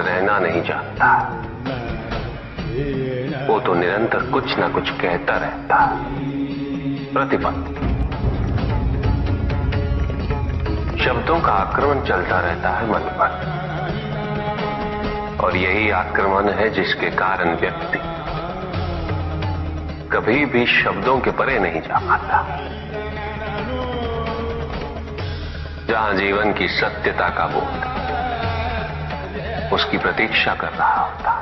रहना नहीं जानता। वो तो निरंतर कुछ ना कुछ कहता रहता। प्रतिपल शब्दों का आक्रमण चलता रहता है मन पर, और यही आक्रमण है जिसके कारण व्यक्ति कभी भी शब्दों के परे नहीं जा पाता। जहां जीवन की सत्यता का बोध उसकी प्रतीक्षा कर रहा होता।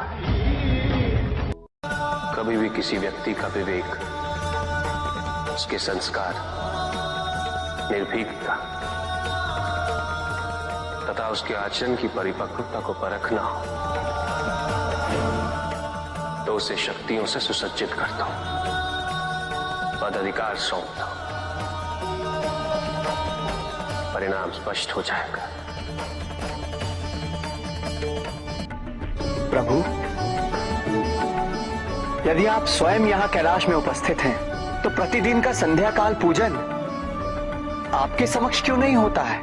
कभी भी किसी व्यक्ति का विवेक, उसके संस्कार, निर्भीकता तथा उसके आचरण की परिपक्वता को परखना हो तो उसे शक्तियों से सुसज्जित करता हूं, पदाधिकार सौंपता हूं। परिणाम स्पष्ट हो जाएगा। प्रभु, यदि आप स्वयं यहाँ कैलाश में उपस्थित हैं, तो प्रतिदिन का संध्या काल पूजन आपके समक्ष क्यों नहीं होता है?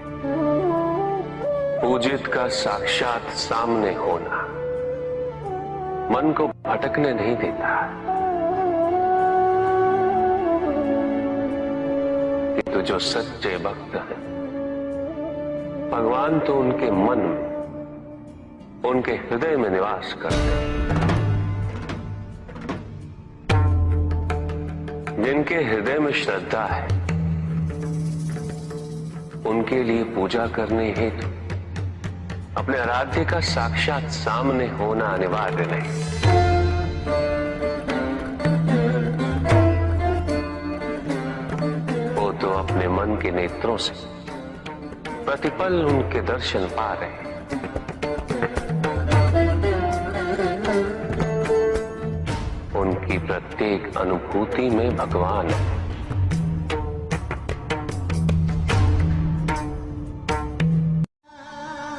पूजित का साक्षात सामने होना मन को भटकने नहीं देता, किंतु जो सच्चे भक्त हैं, भगवान तो उनके मन में, उनके हृदय में निवास करते हैं। जिनके हृदय में श्रद्धा है, उनके लिए पूजा करने हेतु अपने आराध्य का साक्षात सामने होना अनिवार्य नहीं। वो तो अपने मन के नेत्रों से प्रतिपल उनके दर्शन पा रहे हैं। उनकी प्रत्येक अनुभूति में भगवान है।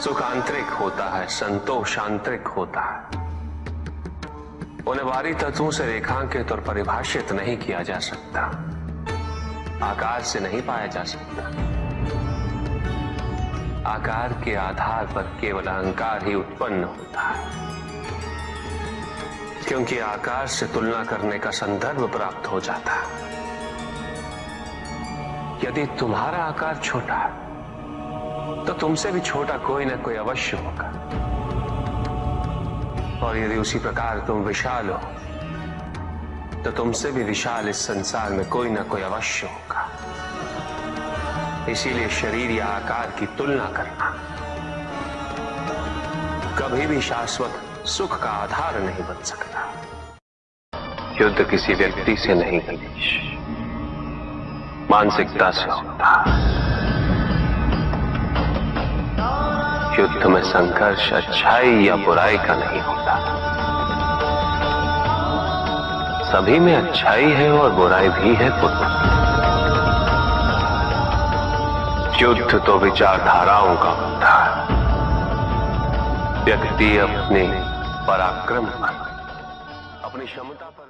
सुख आंतरिक होता है, संतोष आंतरिक होता है। उन्हें बाहरी तत्वों से रेखांकित और परिभाषित नहीं किया जा सकता, आकार से नहीं पाया जा सकता। आकार के आधार पर केवल अहंकार ही उत्पन्न होता है, क्योंकि आकार से तुलना करने का संदर्भ प्राप्त हो जाता है। यदि तुम्हारा आकार छोटा है तो तुमसे भी छोटा कोई ना कोई अवश्य होगा, और यदि उसी प्रकार तुम विशाल हो तो तुमसे भी विशाल इस संसार में कोई ना कोई अवश्य होगा। इसीलिए शरीर या आकार की तुलना करना कभी भी शाश्वत सुख का आधार नहीं बन सकता। युद्ध किसी व्यक्ति से नहीं गणेश, मानसिकता से होता। युद्ध में संघर्ष अच्छाई या बुराई का नहीं होता, सभी में अच्छाई है और बुराई भी है पुत्र। युद्ध तो विचारधाराओं का होता है। व्यक्ति अपने पराक्रम पर, अपनी क्षमता पर